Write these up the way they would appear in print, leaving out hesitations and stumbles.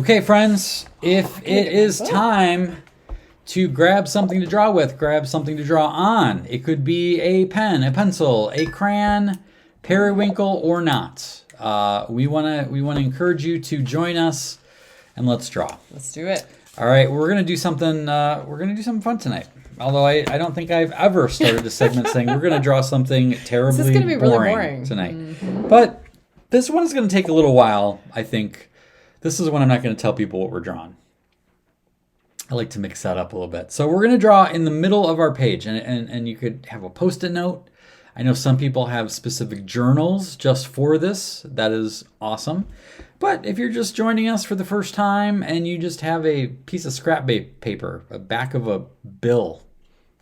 Okay, friends, if it is time to grab something to draw with, grab something to draw on. It could be a pen, a pencil, a crayon, periwinkle, or not. We wanna encourage you to join us, and let's draw. Let's do it. All right, we're gonna do something. We're gonna do something fun tonight. Although I don't think I've ever started a segment saying we're gonna draw something terribly this is gonna be boring, really boring tonight. Mm-hmm. But this one is gonna take a little while, I think. This is when I'm not gonna tell people what we're drawing. I like to mix that up a little bit. So we're going to draw in the middle of our page, and you could have a Post-it note. I know some people have specific journals just for this. That is awesome. But if you're just joining us for the first time and you just have a piece of scrap paper, a back of a bill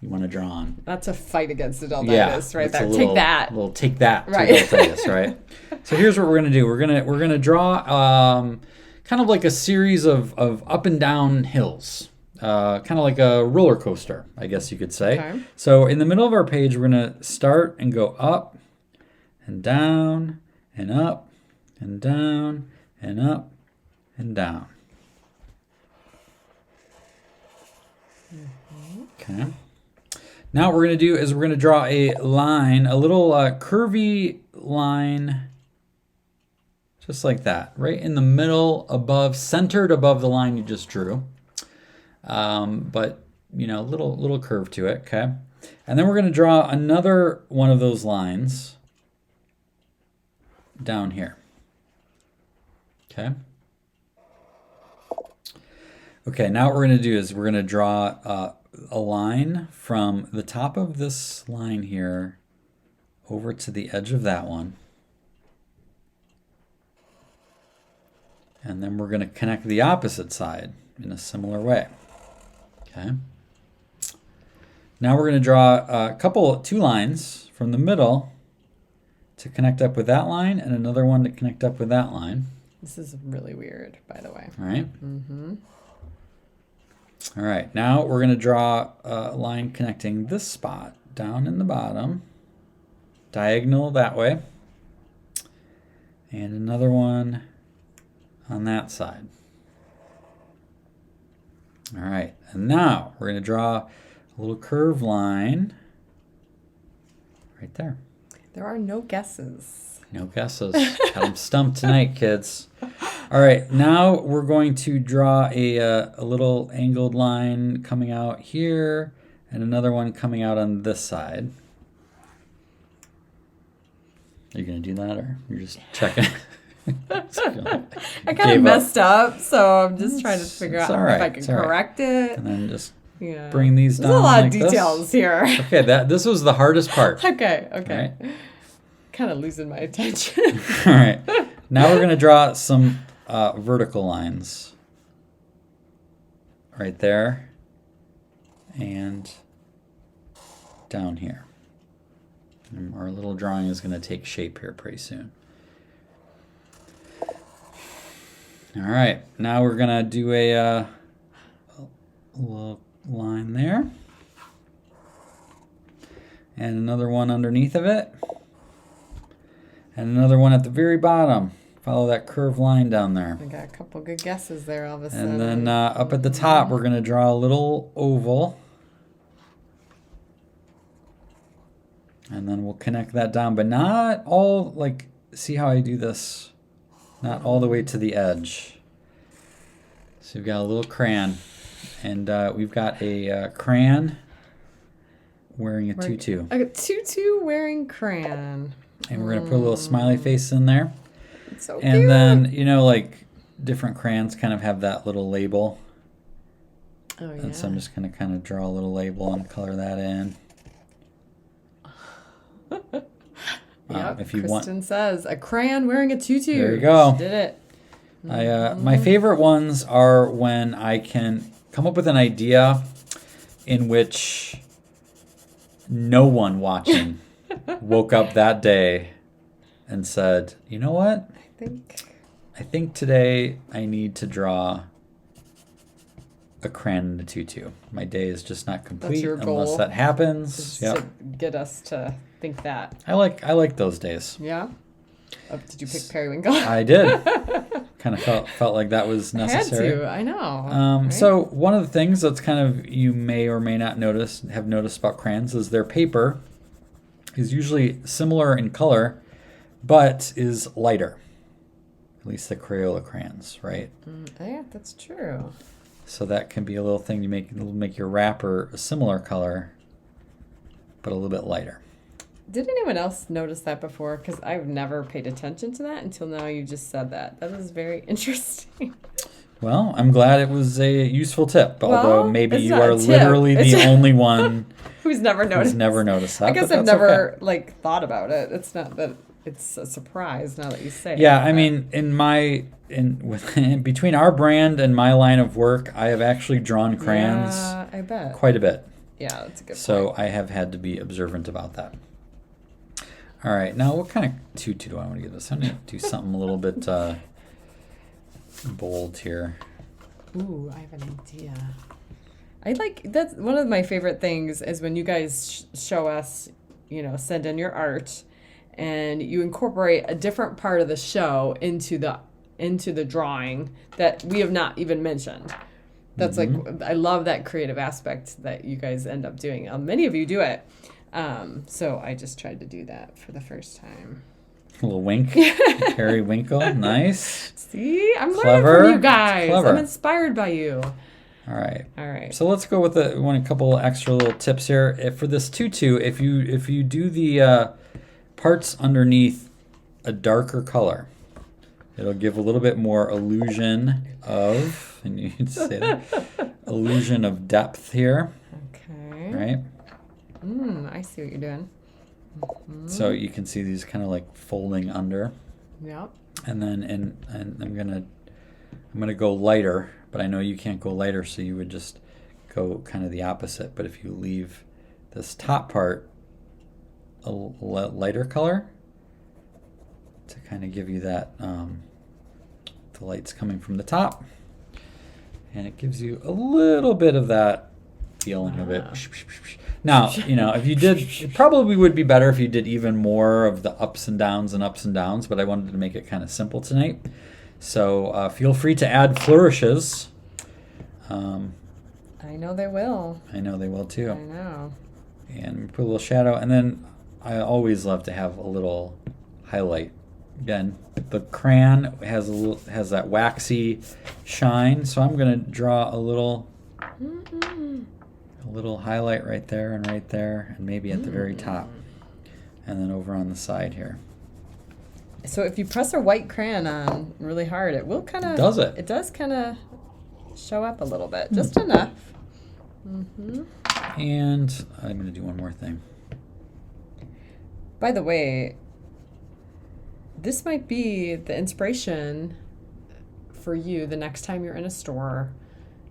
you want to draw on. That's a fight against adultitis, right there. Take that to adultitis, right? So here's what we're going to do. We're going to draw kind of like a series of up and down hills. Kind of like a roller coaster, I guess you could say. Okay. So in the middle of our page, we're going to start and go up and down and up and down and up and down. Mm-hmm. Okay. Now what we're going to do is we're going to draw a line, a little curvy line, just like that, right in the middle, centered above the line you just drew. But you know, little curve to it, okay? And then we're going to draw another one of those lines down here. Okay? Okay, now what we're going to do is we're going to draw a line from the top of this line here over to the edge of that one. And then we're going to connect the opposite side in a similar way. Okay. Now we're going to draw two lines from the middle to connect up with that line and another one to connect up with that line. This is really weird, by the way. All right. Mm-hmm. All right. Now we're going to draw a line connecting this spot down in the bottom, diagonal that way, and another one on that side. All right, and now we're going to draw a little curved line right there. There are no guesses. No guesses. Got them stumped tonight, kids. All right, now we're going to draw a little angled line coming out here and another one coming out on this side. Are you going to do that, or you're just checking? I kind of messed up, so I'm just trying to figure out if I can correct it. And then just bring these down. There's a lot like of details here. Okay, this was the hardest part. Okay. Right. Kind of losing my attention. All right. Now we're going to draw some vertical lines. Right there. And down here. And our little drawing is going to take shape here pretty soon. All right, now we're gonna do a little line there, and another one underneath of it, and another one at the very bottom. Follow that curved line down there. I got a couple good guesses there all of a sudden. And then up at the top, we're gonna draw a little oval, and then we'll connect that down, but not all, like, see how I do this? Not all the way to the edge. So we've got a little crayon. And we've got a crayon wearing a tutu. A tutu wearing crayon. And we're going to put a little smiley face in there. It's so cute. And then, you know, like different crayons kind of have that little label. Oh, yeah. And so I'm just going to kind of draw a little label and color that in. Yep, if you Kristen says, a crayon wearing a tutu. There you go. She did it. My favorite ones are when I can come up with an idea in which no one watching woke up that day and said, you know what? I think today I need to draw a crayon and a tutu. My day is just not complete unless that happens. To get us to think that. I like those days. Yeah? Did you pick periwinkle? I did. Kind of felt like that was necessary. Had to, I know. Right? So one of the things that's kind of you may or may not have noticed about crayons is their paper is usually similar in color, but is lighter. At least the Crayola crayons, right? Yeah, that's true. So that can be a little thing you make your wrapper a similar color, but a little bit lighter. Did anyone else notice that before? Because I've never paid attention to that until now you just said that. That is very interesting. Well, I'm glad it was a useful tip, although maybe you are tip. literally the only one who's never noticed that. I guess I've never thought about it. It's not that it's a surprise now that you say it. Yeah, I mean, between our brand and my line of work, I have actually drawn crayons I bet. quite a bit. Yeah, that's a good point. So I have had to be observant about that. All right, now what kind of tutu do I want to give this? I'm going to do something a little bit bold here. Ooh, I have an idea. That's one of my favorite things is when you guys show us, send in your art and you incorporate a different part of the show into the drawing that we have not even mentioned. That's like, I love that creative aspect that you guys end up doing. Many of you do it. So I just tried to do that for the first time. A little wink. Carrie Winkle. Nice. See? I'm learning from you guys. I'm inspired by you. All right. So let's go with a couple extra little tips here. For this tutu, if you do the parts underneath a darker color, it'll give a little bit more illusion of, and you can say that, illusion of depth here. Okay. Right? I see what you're doing. So you can see these kind of like folding under. Yep. And then and I'm gonna go lighter, but I know you can't go lighter, so you would just go kind of the opposite. But if you leave this top part a lighter color to kind of give you that the light's coming from the top, and it gives you a little bit of that feeling of it. Now, if you did, it probably would be better if you did even more of the ups and downs, but I wanted to make it kind of simple tonight. So feel free to add flourishes. I know they will. I know they will too. I know. And put a little shadow. And then I always love to have a little highlight. Again, the crayon has that waxy shine, so I'm going to draw a little highlight right there, and maybe at the very top, and then over on the side here. So if you press a white crayon on really hard, it will kind of... Does it? It does kind of show up a little bit, just enough. And I'm going to do one more thing. By the way, this might be the inspiration for you the next time you're in a store,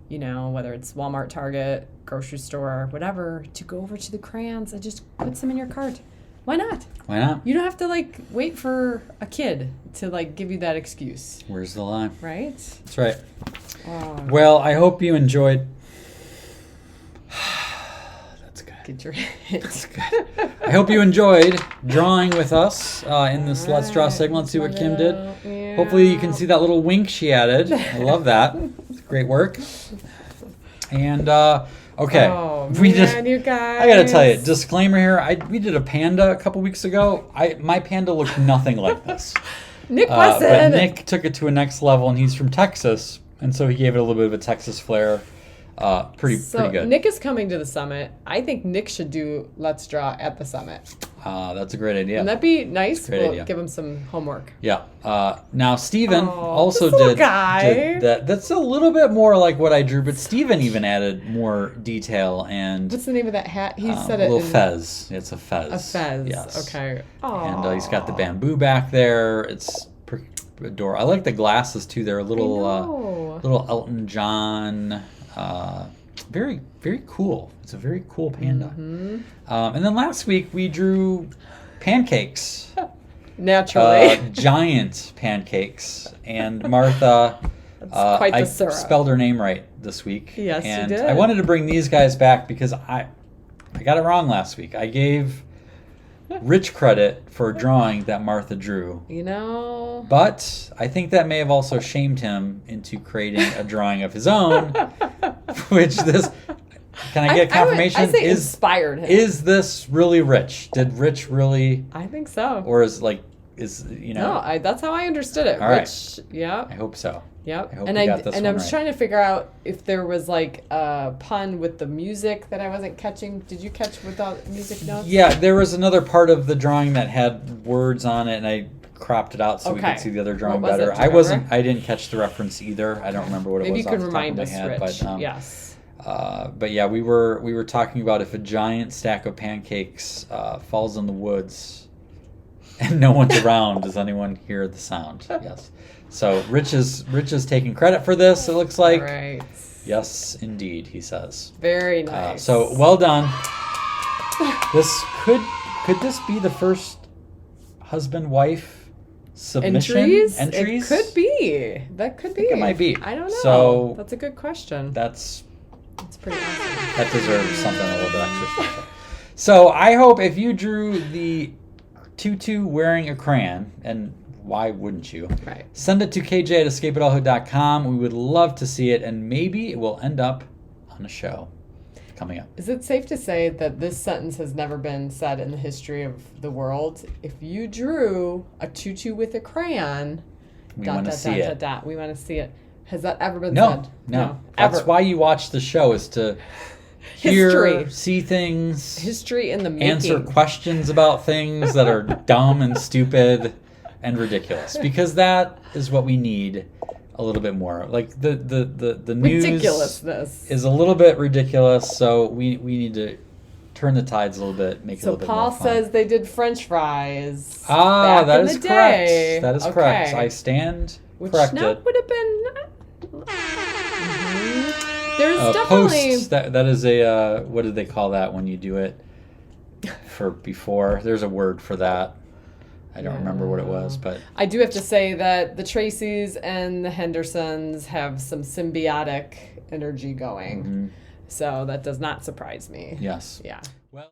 whether it's Walmart, Target, grocery store, whatever, to go over to the crayons and just put some in your cart. Why not? Why not? You don't have to wait for a kid to give you that excuse. Where's the line? Right? That's right. Well, I hope you enjoyed. That's good. Get your That's good. I hope you enjoyed drawing with us in this Let's Draw segment. Let's see what Kim did. Yeah. Hopefully you can see that little wink she added. I love that. It's great work. And okay, you guys. I gotta tell you, disclaimer here. We did a panda a couple weeks ago. My panda looked nothing like this. Nick wasn't. But Nick took it to a next level, and he's from Texas, and so he gave it a little bit of a Texas flair. Pretty good. Nick is coming to the summit. I think Nick should do Let's Draw at the summit. That's a great idea. Wouldn't that be nice? We'll give him some homework. Yeah. Now Steven also did that. That's a little bit more like what I drew, but Steven even added more detail and. What's the name of that hat? He said a little fez. It's a fez. A fez. Yes. Okay. And he's got the bamboo back there. It's adorable. I like the glasses too. They're a little Elton John. Very, very cool. It's a very cool panda. And then last week we drew pancakes. Naturally. Giant pancakes. And Martha, That's quite the syrup. I spelled her name right this week. Yes, and you did. I wanted to bring these guys back because I got it wrong last week. I gave Rich credit for a drawing that Martha drew. You know. But I think that may have also shamed him into creating a drawing of his own, which this... Can I get confirmation? I say inspired him. Is this really Rich? Did Rich really... I think so. Or you know... No, that's how I understood it. All Rich, right. yeah. I hope so. Yep. I hope and we got this one I was right. trying to figure out if there was like a pun with the music that I wasn't catching. Did you catch without music notes? Yeah, there was another part of the drawing that had words on it, and I cropped it out so we could see the other drawing What was better. it? Do you remember? I didn't catch the reference either. I don't remember what it was. Maybe you off can the top remind of us, my head, Rich. but, Yes. But yeah, we were talking about if a giant stack of pancakes falls in the woods and no one's around, does anyone hear the sound? Yes. So Rich is taking credit for this. It looks like. All right. Yes, indeed, he says. Very nice. So well done. This could this be the first husband-wife submission entries? entries? It could be. That could be. It might be. I don't know. So that's a good question. That's pretty awesome. That deserves something a little bit extra special. So I hope if you drew the Tutu wearing a crayon, and why wouldn't you? Right. Send it to kj@escapeadulthood.com. We would love to see it, and maybe it will end up on a show coming up. Is it safe to say that this sentence has never been said in the history of the world? If you drew a tutu with a crayon, We want to see it. we want to see it. Has that ever been No, said? no. That's ever. why you watch the show, is to hear, History. see things, History in the making. answer questions about things that are dumb and stupid and ridiculous, because that is what we need a little bit more. Like the news ridiculousness is a little bit ridiculous, so we need to turn the tides a little bit, make it a So little bit Paul more fun. says they did French fries. Ah, back that in is the correct. day. That is Okay. correct. I stand Which corrected. now would have been. There's definitely Post, that is a what do they call that when you do it for before? There's a word for that. I don't remember what it was, but I do have to say that the Tracys and the Hendersons have some symbiotic energy going. Mhm. So that does not surprise me. Yes. Yeah. Well.